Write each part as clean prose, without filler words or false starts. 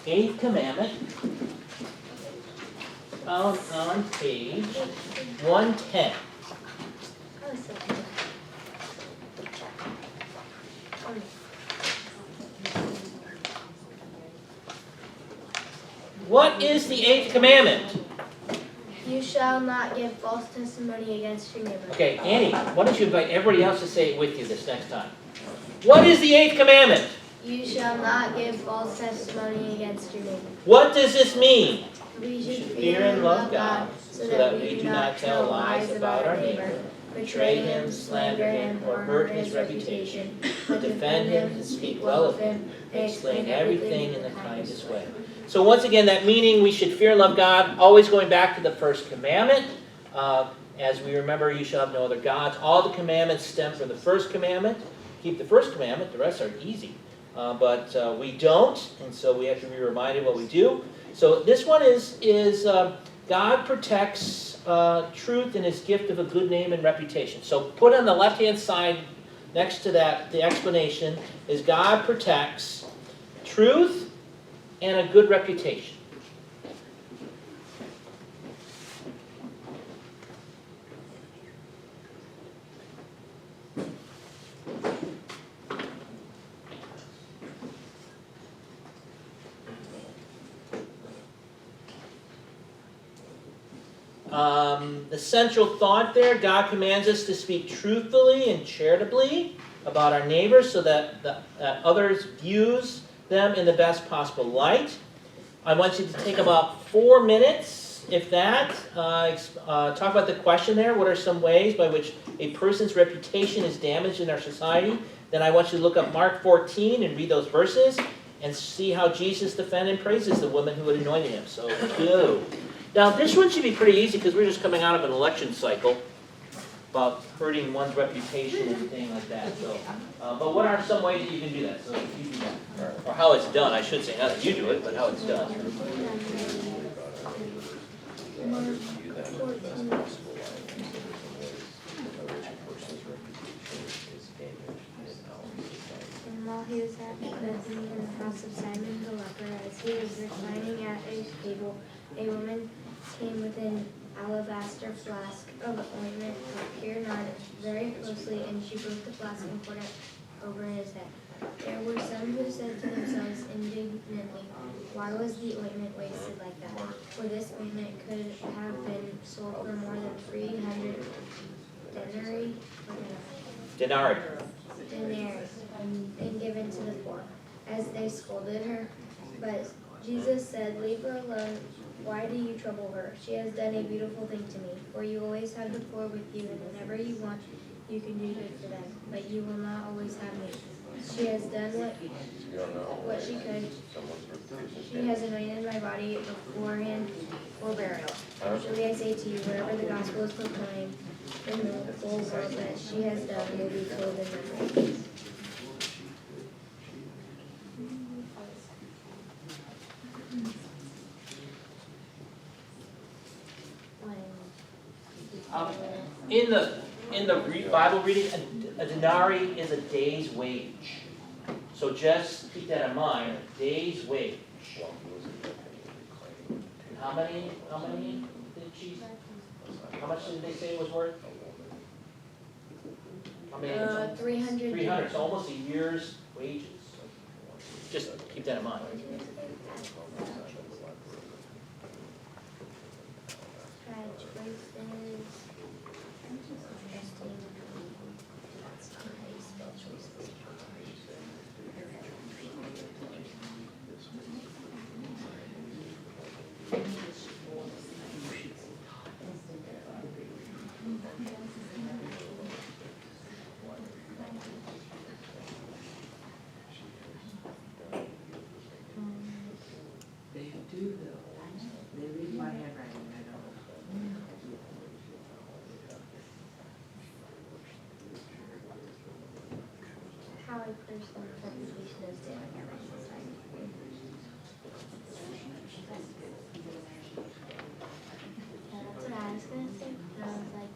8th commandment, found on page 110. What is the 8th commandment? You shall not give false testimony against your neighbor. Okay, Annie, why don't you invite everybody else to say it with you this next time? What is the 8th commandment? You shall not give false testimony against your neighbor. What does this mean? We should fear and love God, so that we do not tell lies about our neighbor, betray him, slander him, or hurt his reputation, but defend him and speak well of him, and explain everything in the kindest way. So once again, that meaning we should fear and love God, always going back to the first commandment. As we remember, you shall have no other gods. All the commandments stem from the first commandment. Keep the first commandment, the rest are easy. But we don't, and so we have to be reminded what we do. So this one is God protects truth and his gift of a good name and reputation. So put on the left-hand side next to that, the explanation is God protects truth and a good reputation. The central thought there, God commands us to speak truthfully and charitably about our neighbors so that others views them in the best possible light. I want you to take about 4 minutes, if that, talk about the question there. What are some ways by which a person's reputation is damaged in our society? Then I want you to look up Mark 14 and read those verses and see how Jesus defended and praises the woman who had anointed him. So go. Now, this one should be pretty easy because we're just coming out of an election cycle about hurting one's reputation and things like that. So, but what are some ways that you can do that? So you do that, or how it's done, I should say. Not that you do it, but how it's done. And while he was at Bethany in the house of Simon the leper, as he was reclining at a table, a woman came with an alabaster flask of ointment of pure nard very closely, and she broke the flask and poured it over his head. There were some who said to themselves indignantly, "Why was the ointment wasted like that? For this ointment could have been sold for more than 300 denarii and given to the poor," as they scolded her. But Jesus said, "Leave her alone. Why do you trouble her? She has done a beautiful thing to me. For you always have the poor with you, and whenever you want, you can do good for them. But you will not always have me. She has done what she could. She has anointed my body beforehand for burial. Truly I say to you, wherever the gospel is proclaimed in the whole world that she has done will be told in memory." In the Bible reading, a denarii is a day's wage. So just keep that in mind, a day's wage. How many did she? How much did they say it was worth? How many? 300. 300, so almost a year's wages. Just keep that in mind. They read my handwriting, I don't. How a person's reputation is damaged in our society. That's what I was going to say. And I was like,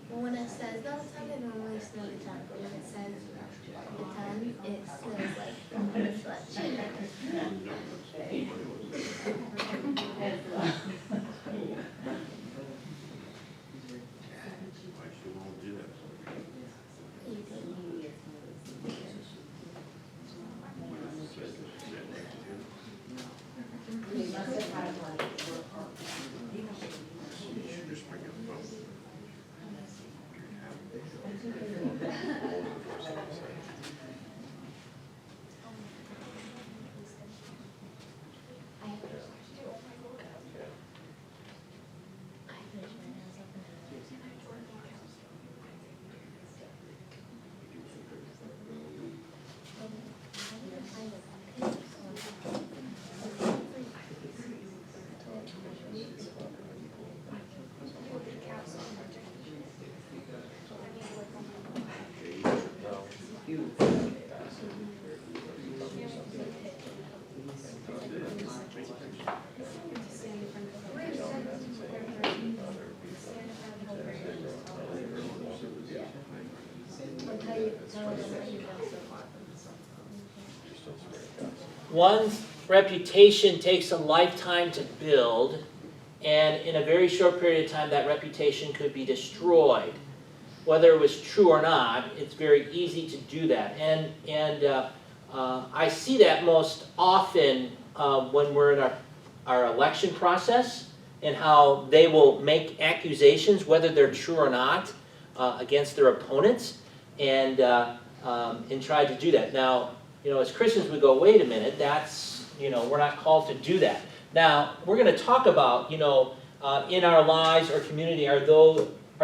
Well, when it says the sun, it normally snows a ton, but when it says a ton, it snows like a sledge. One's reputation takes a lifetime to build, and in a very short period of time, that reputation could be destroyed. Whether it was true or not, it's very easy to do that. And I see that most often when we're in our election process, and how they will make accusations, whether they're true or not, against their opponents, and try to do that. Now, as Christians, we go, wait a minute, that's, we're not called to do that. Now, we're going to talk about, in our lives or community, are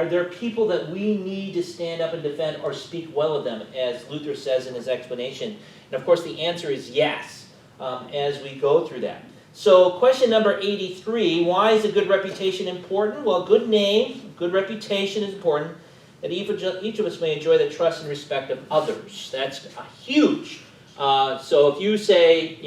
there people that we need to stand up and defend or speak well of them, as Luther says in his explanation? And of course, the answer is yes, as we go through that. So, question number 83, why is a good reputation important? Well, good name, good reputation is important, that each of us may enjoy the trust and respect of others. That's huge. So if you say,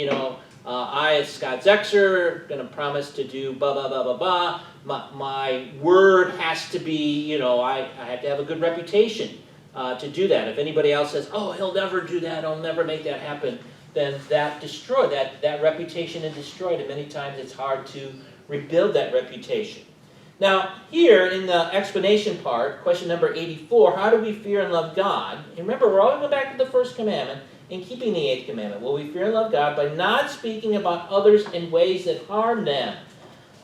I, as Scott Zexer, going to promise to do blah, blah, blah, blah, blah, my word has to be, I have to have a good reputation to do that. If anybody else says, oh, he'll never do that, he'll never make that happen, then that reputation is destroyed, and many times it's hard to rebuild that reputation. Now, here in the explanation part, question number 84, how do we fear and love God? And remember, we're all going back to the first commandment, in keeping the 8th commandment. Will we fear and love God by not speaking about others in ways that harm them?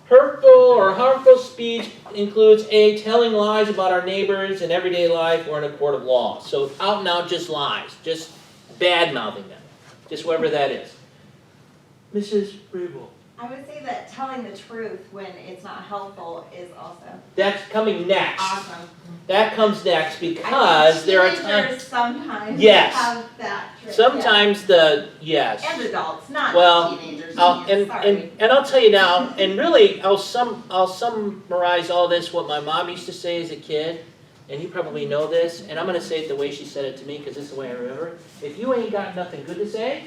Hurtful or harmful speech includes A, telling lies about our neighbors in everyday life or in a court of law. So out and out just lies, just bad-mouthing them, just whatever that is. Mrs. Rabel. I would say that telling the truth when it's not helpful is also That's coming next. awesome. That comes next because there are teenagers times. sometimes Yes. have that trick. Sometimes yes. And adults, not Well, just teenagers. and I'll tell you now, and really I'll summarize all this, what my mom used to say as a kid, and you probably know this, and I'm going to say it the way she said it to me because this is the way I remember it. If you ain't got nothing good to say,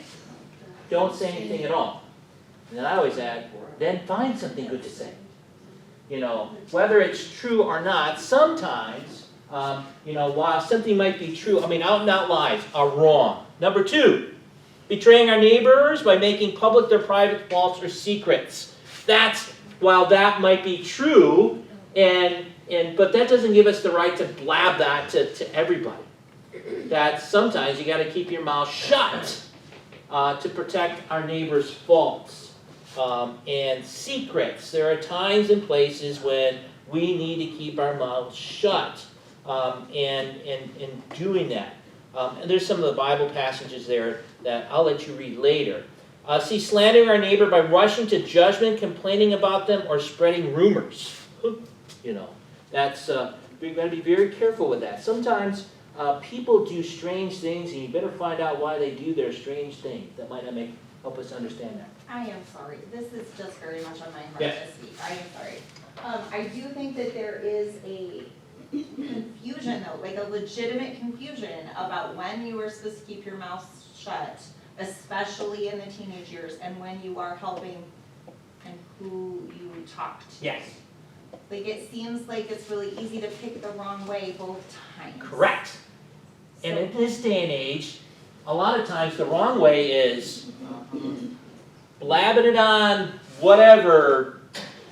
don't say anything at all. And then I always add, then find something good to say. Whether it's true or not, sometimes, while something might be true, out and out lies are wrong. Number 2, betraying our neighbors by making public their private faults or secrets. While that might be true, but that doesn't give us the right to blab that to everybody. That sometimes you got to keep your mouth shut to protect our neighbor's faults. And secrets. There are times and places when we need to keep our mouths shut and doing that. And there's some of the Bible passages there that I'll let you read later. See, slandering our neighbor by rushing to judgment, complaining about them, or spreading rumors. That's we've got to be very careful with that. Sometimes people do strange things, and you better find out why they do their strange things. That might not help us understand that. I am sorry. This is just very much on my heart Yes. this week. I am sorry. I do think that there is a confusion, though, like a legitimate confusion about when you are supposed to keep your mouth shut especially in the teenage years, and when you are helping and who you talk to. Yes, Like, it seems like it's really easy to pick the wrong way both times. correct. And So- in this day and age, a lot of times the wrong way is blabbing it on whatever,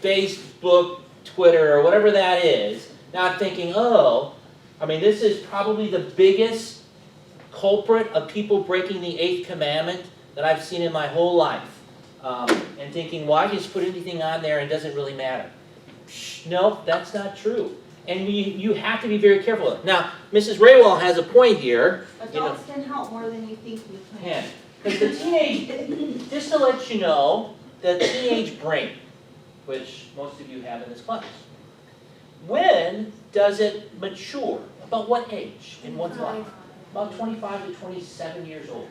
Facebook, Twitter, or whatever that is, not thinking, oh, I mean, this is probably the biggest culprit of people breaking the 8th commandment that I've seen in my whole life. And thinking, why just put anything on there and it doesn't really matter? No, that's not true. And you have to be very careful. Now, Mrs. Raywall has a point here. Adults can help more than you think you can. Because the teenage, just to let you know, the teenage brain, which most of you have in this class, when does it mature? About what age in one's life? About 25 to 27 years old.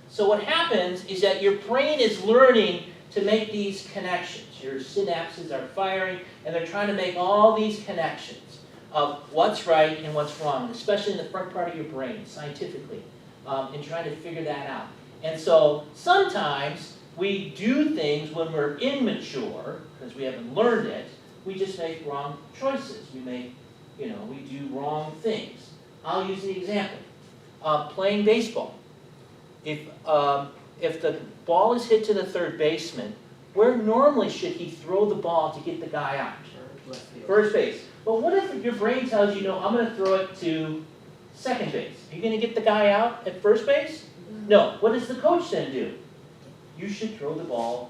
So what happens is that your brain is learning to make these connections. Your synapses are firing, and they're trying to make all these connections of what's right and what's wrong, especially in the front part of your brain, scientifically, and trying to figure that out. And so sometimes we do things when we're immature, because we haven't learned it, we just make wrong choices. We make, we do wrong things. I'll use the example. Playing baseball. If the ball is hit to the third baseman, where normally should he throw the ball to get the guy out? First base. But what if your brain tells you, no, I'm going to throw it to second base? Are you going to get the guy out at first base? No. What does the coach then do? You should throw the ball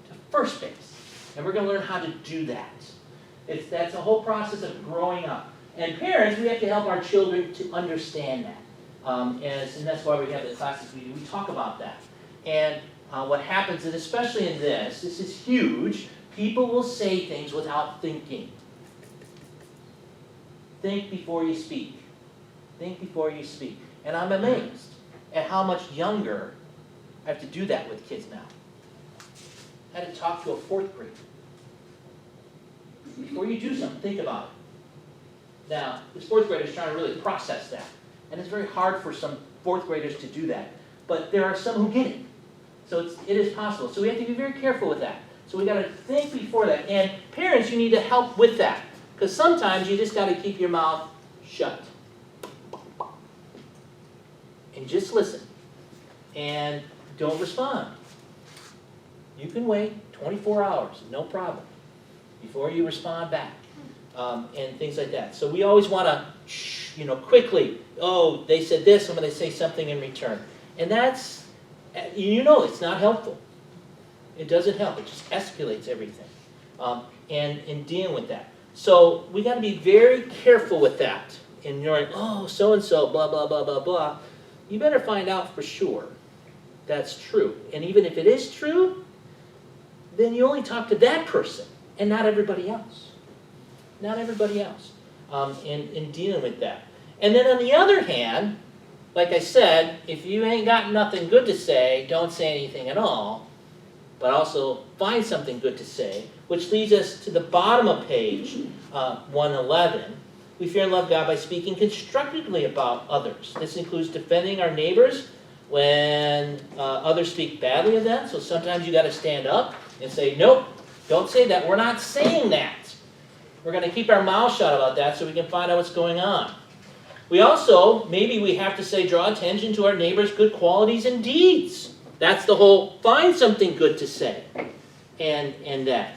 to first base. And we're going to learn how to do that. That's a whole process of growing up. And parents, we have to help our children to understand that. And that's why we have the classes we do. We talk about that. And what happens is, especially in this is huge, people will say things without thinking. Think before you speak. Think before you speak. And I'm amazed at how much younger I have to do that with kids now. I had to talk to a 4th grader. Before you do something, think about it. Now, this 4th grader is trying to really process that. And it's very hard for some 4th graders to do that. But there are some who get it. So it is possible. So we have to be very careful with that. So we got to think before that. And parents, you need to help with that. Because sometimes you just got to keep your mouth shut. And just listen. And don't respond. You can wait 24 hours, no problem, before you respond back. And things like that. So we always want to, quickly, oh, they said this, I'm going to say something in return. And that's, it's not helpful. It doesn't help. It just escalates everything. And in dealing with that. So we got to be very careful with that. And you're like, oh, so-and-so, blah, blah, blah, blah, blah. You better find out for sure that's true. And even if it is true, then you only talk to that person and not everybody else. Not everybody else. In dealing with that. And then on the other hand, like I said, if you ain't got nothing good to say, don't say anything at all. But also find something good to say, which leads us to the bottom of page 111. We fear and love God by speaking constructively about others. This includes defending our neighbors when others speak badly of them. So sometimes you got to stand up and say, nope, don't say that. We're not saying that. We're going to keep our mouth shut about that so we can find out what's going on. We also, maybe we have to say, draw attention to our neighbor's good qualities and deeds. That's the whole, find something good to say. And that.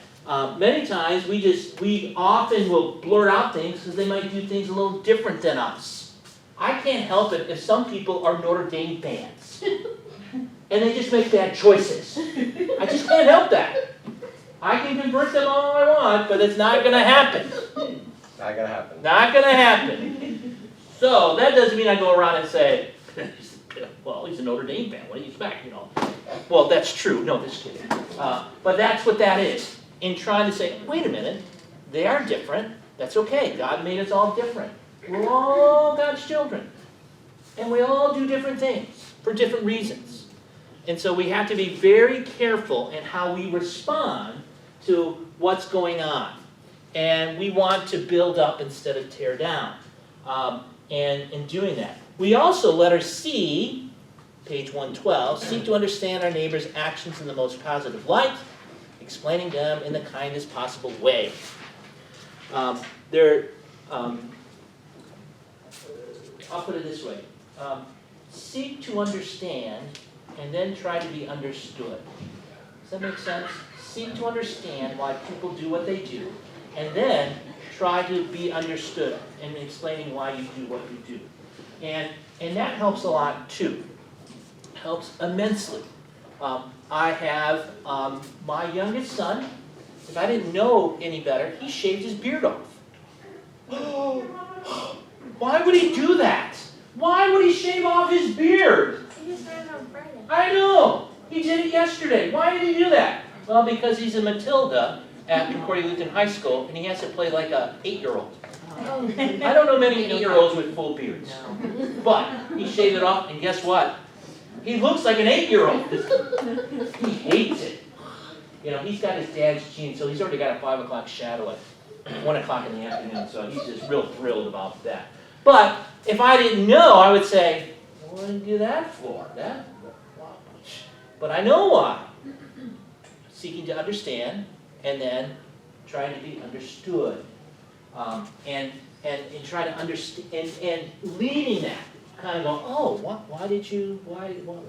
Many times we often will blurt out things because they might do things a little different than us. I can't help it if some people are Notre Dame fans. And they just make bad choices. I just can't help that. I can convert them all I want, but it's not going to happen. Not gonna happen. Not going to happen. So that doesn't mean I go around and say, well, he's a Notre Dame fan. What do you expect? Well, that's true. No, just kidding. But that's what that is. In trying to say, wait a minute, they are different. That's okay. God made us all different. We're all God's children. And we all do different things for different reasons. And so we have to be very careful in how we respond to what's going on. And we want to build up instead of tear down. And in doing that. We also, letter C, page 112, seek to understand our neighbor's actions in the most positive light, explaining them in the kindest possible way. I'll put it this way. Seek to understand and then try to be understood. Does that make sense? Seek to understand why people do what they do, and then try to be understood in explaining why you do what you do. And that helps a lot too. Helps immensely. I have my youngest son, if I didn't know any better, he shaved his beard off. Why would he do that? Why would he shave off his beard? He just started on Friday. I know. He did it yesterday. Why did he do that? Well, because he's a Matilda at Concordia Lutheran High School, and he has to play like a 8-year-old. Oh. I don't know many 8-year-olds with full beards. No. But he shaved it off, and guess what? He looks like an 8-year-old. He hates it. You know, he's got his dad's genes, so he's already got a 5 o'clock shadow at 1 o'clock in the afternoon, so he's just real thrilled about that. But if I didn't know, I would say, what did you do that for? But I know why. Seeking to understand, and then trying to be understood. And try to understand, and leading that. Kind of go, oh, why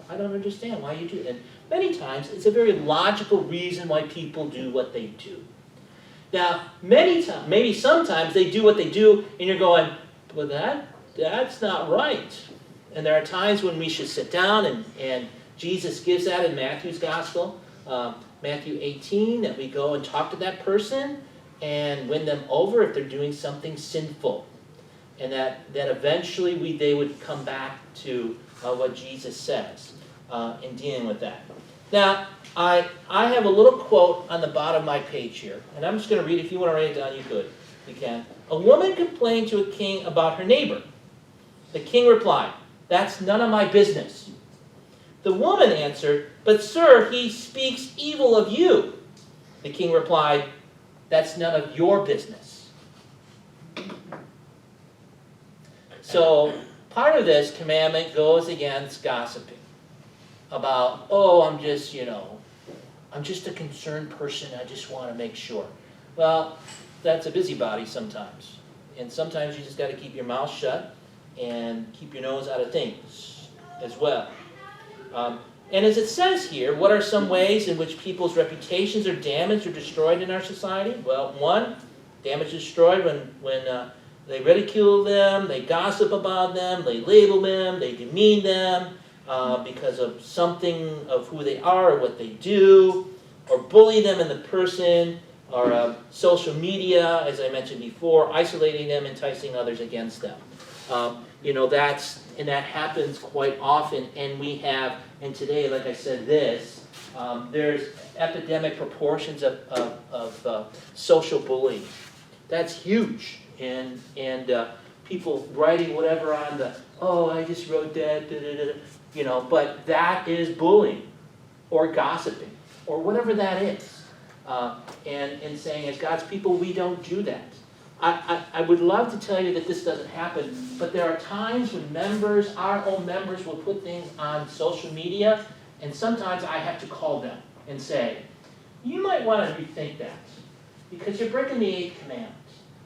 I don't understand why you do it. And many times, it's a very logical reason why people do what they do. Now, many times, maybe sometimes they do what they do, and you're going, well, that's not right. And there are times when we should sit down, and Jesus gives that in Matthew's Gospel, Matthew 18, that we go and talk to that person and win them over if they're doing something sinful. And that eventually they would come back to what Jesus says in dealing with that. Now, I have a little quote on the bottom of my page here, and I'm just going to read it. If you want to write it down, you can. A woman complained to a king about her neighbor. The king replied, "That's none of my business." The woman answered, "But sir, he speaks evil of you." The king replied, "That's none of your business." So part of this commandment goes against gossiping. About, I'm just a concerned person, I just want to make sure. Well, that's a busybody sometimes. And sometimes you just got to keep your mouth shut and keep your nose out of things as well. And as it says here, what are some ways in which people's reputations are damaged or destroyed in our society? Well, one, damage is destroyed when they ridicule them, they gossip about them, they label them, they demean them because of something of who they are or what they do, or bully them in the person, or social media, as I mentioned before, isolating them, enticing others against them. That happens quite often, and today, like I said, there's epidemic proportions of social bullying. That's huge, and people writing whatever on I just wrote that, but that is bullying, or gossiping, or whatever that is, and saying, as God's people, we don't do that. I would love to tell you that this doesn't happen, but there are times when our own members will put things on social media, and sometimes I have to call them and say, you might want to rethink that, because you're breaking the 8th commandment.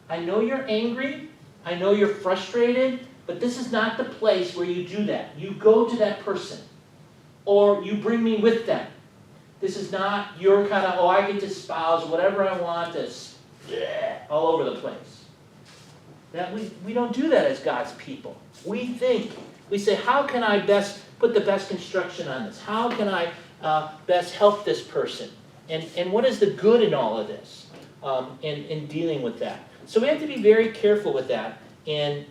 I know you're angry, I know you're frustrated, but this is not the place where you do that. You go to that person, or you bring me with them. This is not your kind of, I get to espouse whatever I want to all over the place. That we don't do that as God's people. We say, how can I best put the best construction on this? How can I best help this person? And what is the good in all of this? In dealing with that. So we have to be very careful with that and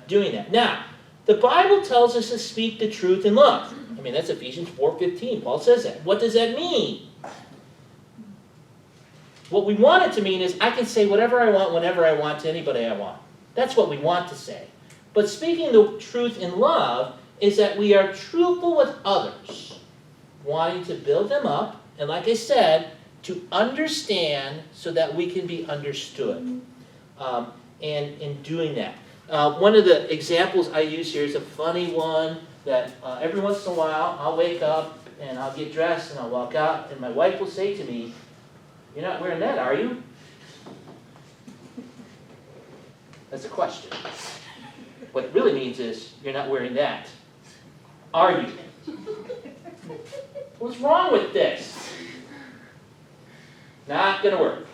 doing that. Now, the Bible tells us to speak the truth in love. I mean, that's Ephesians 4:15. Paul says that. What does that mean? What we want it to mean is I can say whatever I want, whenever I want, to anybody I want. That's what we want to say. But speaking the truth in love is that we are truthful with others, wanting to build them up, and like I said, to understand so that we can be understood. And in doing that. One of the examples I use here is a funny one. that every once in a while, I'll wake up and I'll get dressed and I'll walk out and my wife will say to me, "You're not wearing that, are you?" That's a question. What it really means is, you're not wearing that, are you? What's wrong with this? Not gonna work.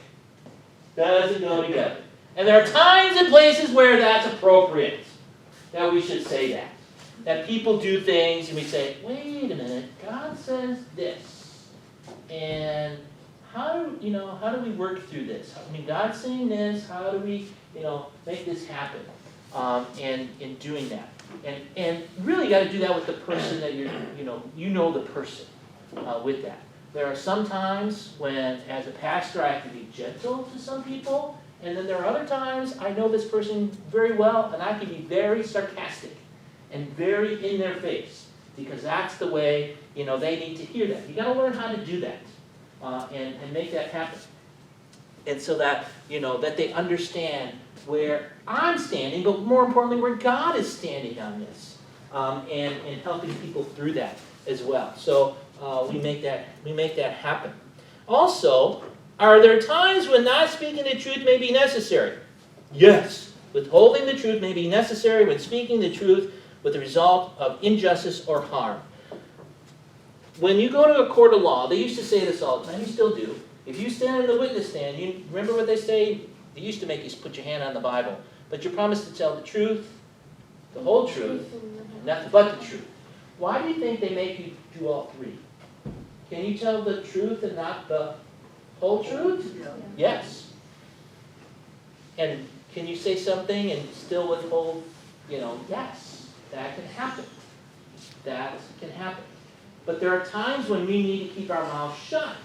Doesn't go together. And there are times and places where that's appropriate, that we should say that. That people do things and we say, wait a minute, God says this. And how do we work through this? I mean, God's saying this, how do we, make this happen? And in doing that. And really you gotta do that with the person that you know the person with that. There are some times when, as a pastor, I have to be gentle to some people, and then there are other times I know this person very well, and I can be very sarcastic and very in their face, because that's the way, they need to hear that. You gotta learn how to do that, and make that happen. And so that, that they understand where I'm standing, but more importantly, where God is standing on this, and helping people through that as well. So we make that happen. Also, are there times when not speaking the truth may be necessary? Yes. Withholding the truth may be necessary when speaking the truth with the result of injustice or harm. When you go to a court of law, they used to say this all the time, you still do. If you stand in the witness stand, you remember what they say? They used to make you put your hand on the Bible. But you're promised to tell the truth, the whole truth, nothing but the truth. Why do you think they make you do all three? Can you tell the truth and not the whole truth? Yes. And can you say something and still withhold, yes, that can happen. That can happen. But there are times when we need to keep our mouth shut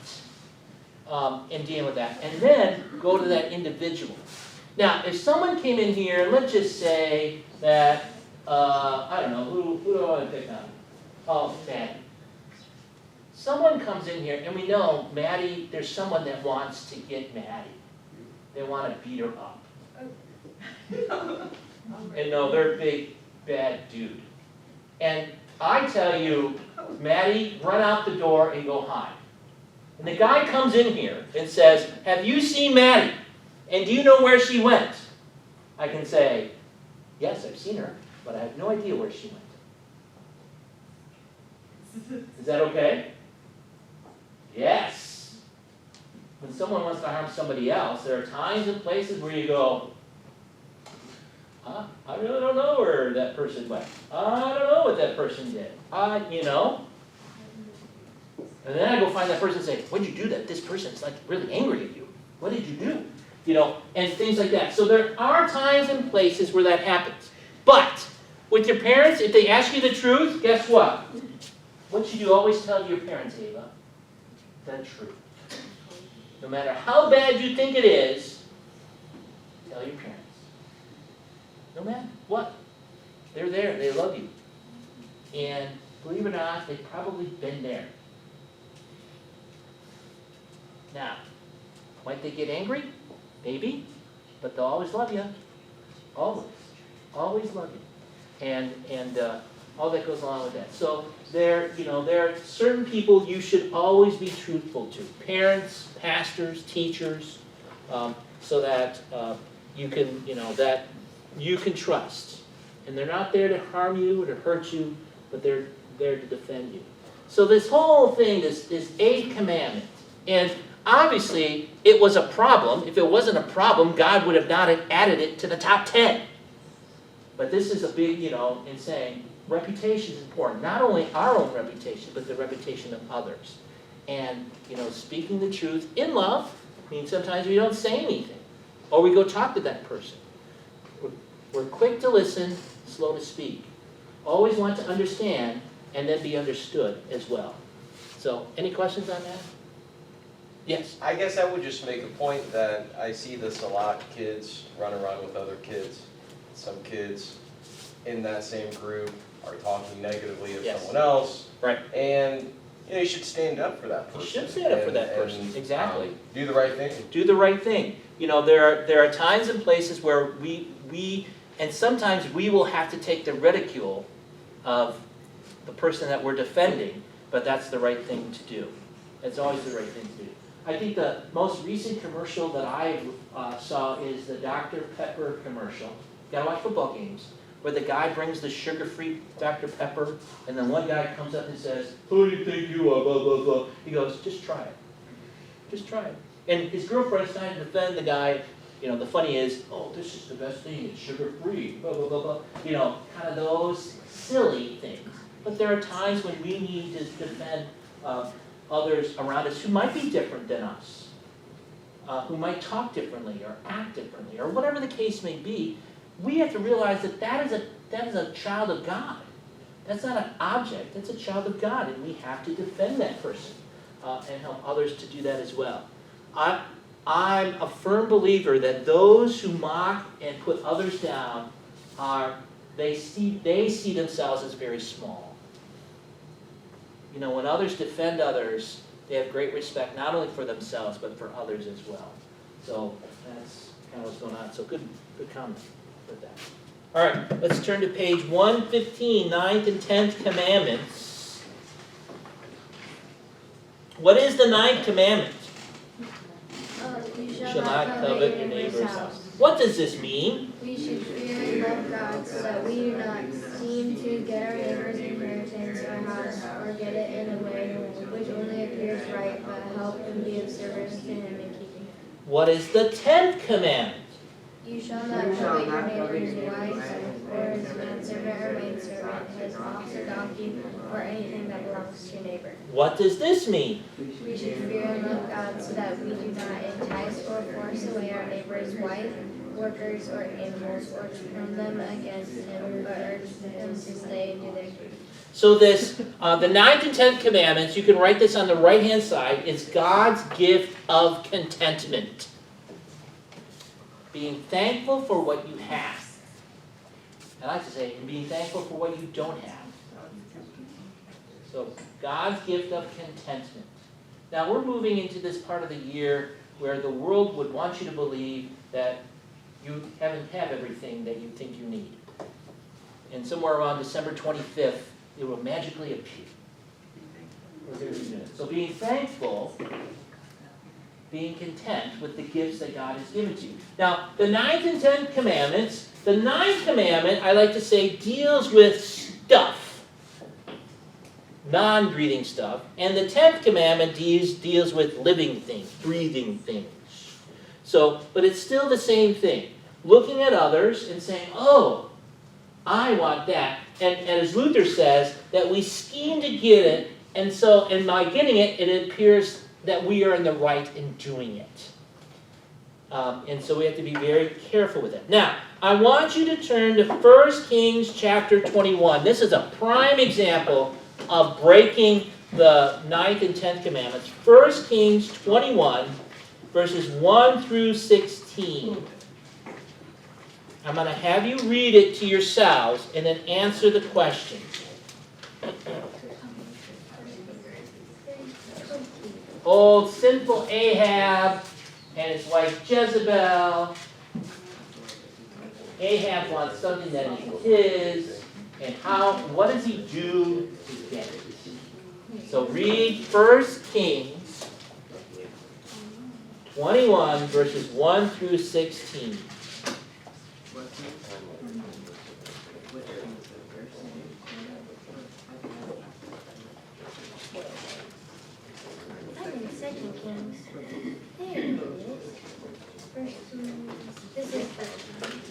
in dealing with that. And then go to that individual. Now, if someone came in here, let's just say that, I don't know, who do I want to pick on? Oh, Maddie. Someone comes in here, and we know Maddie, there's someone that wants to get Maddie. They want to beat her up. And no, they're a big, bad dude. And I tell you, Maddie, run out the door and go hide. And the guy comes in here and says, have you seen Maddie? And do you know where she went? I can say, yes, I've seen her, but I have no idea where she went. Is that okay? Yes. When someone wants to harm somebody else, there are times and places where you go, I really don't know where that person went. I don't know what that person did. And then I go find that person and say, what did you do that this person is like really angry at you? What did you do? And things like that. So there are times and places where that happens. But with your parents, if they ask you the truth, guess what? What should you always tell your parents, Ava? The truth. No matter how bad you think it is, tell your parents. No matter what. They're there. They love you. And believe it or not, they've probably been there. Now, might they get angry? Maybe. But they'll always love you. Always. Always love you. And all that goes along with that. So there are certain people you should always be truthful to. Parents, pastors, teachers, so that you can trust. And they're not there to harm you or to hurt you, but they're there to defend you. So this whole thing, this 8th commandment, and obviously it was a problem. If it wasn't a problem, God would have not added it to the top 10. But this is a big, in saying reputation is important. Not only our own reputation, but the reputation of others. And, speaking the truth in love means sometimes we don't say anything. Or we go talk to that person. We're quick to listen, slow to speak. Always want to understand and then be understood as well. So, any questions on that? Yes? I guess I would just make a point that I see this a lot. Kids run around with other kids. Some kids in that same group are talking negatively of someone else. Right. And you should stand up for that person. You should stand up for that person. Exactly. Do the right thing. Do the right thing. There are times and places where we and sometimes we will have to take the ridicule of the person that we're defending, but that's the right thing to do. It's always the right thing to do. I think the most recent commercial that I saw is the Dr. Pepper commercial. You gotta watch football games, where the guy brings the sugar-free Dr. Pepper, and then one guy comes up and says, "Who do you think you are, blah, blah, blah." He goes, "Just try it. Just try it." And his girlfriend's trying to defend the guy. You know, the funny is, "Oh, this is the best thing, it's sugar-free, blah, blah, blah, blah." You know, kind of those silly things. But there are times when we need to defend others around us who might be different than us, who might talk differently or act differently, or whatever the case may be. We have to realize that that is a child of God. That's not an object, that's a child of God, and we have to defend that person and help others to do that as well. I'm a firm believer that those who mock and put others down they see themselves as very small. You know, when others defend others, they have great respect not only for themselves but for others as well. So that's kind of what's going on. So good comment with that. All right, let's turn to page 115, 9th and 10th commandments. What is the 9th commandment? You Shall not covet your neighbor's house. What does this mean? We should fear and love God so that we do not seem to get our neighbor's inheritance or house or get it in a way which only appears right, but help and be of service to him in keeping it. What is the 10th commandment? You shall not covet your neighbor's wife or his manservant or maidservant, his ox or donkey, or anything that belongs to your neighbor. What does this mean? We should fear and love God so that we do not entice or force away our neighbor's wife, workers, or animals, or turn them against him, but urge them to stay and do their duty. So this, the 9th and 10th commandments, you can write this on the right-hand side, is God's gift of contentment. Being thankful for what you have. I like to say, and being thankful for what you don't have. So, God's gift of contentment. Now, we're moving into this part of the year where the world would want you to believe that you haven't have everything that you think you need. And somewhere around December 25th, it will magically appear. So being thankful, being content with the gifts that God has given to you. Now, the 9th and 10th commandments, the 9th commandment, I like to say, deals with stuff. Non-breathing stuff. And the 10th commandment deals with living things, breathing things. So, but it's still the same thing. Looking at others and saying, "Oh, I want that." And as Luther says, that we scheme to get it, and so, and by getting it, it appears that we are in the right in doing it. And so we have to be very careful with it. Now, I want you to turn to 1 Kings chapter 21. This is a prime example of breaking the 9th and 10th commandments. 1 Kings 21, verses 1 through 16. I'm going to have you read it to yourselves and then answer the question. Old sinful Ahab and his wife Jezebel. Ahab wants something that is his, and what does he do to get it? So read 1 Kings 21, verses 1 through 16. Second Kings. There it is. First Kings. This is First Kings.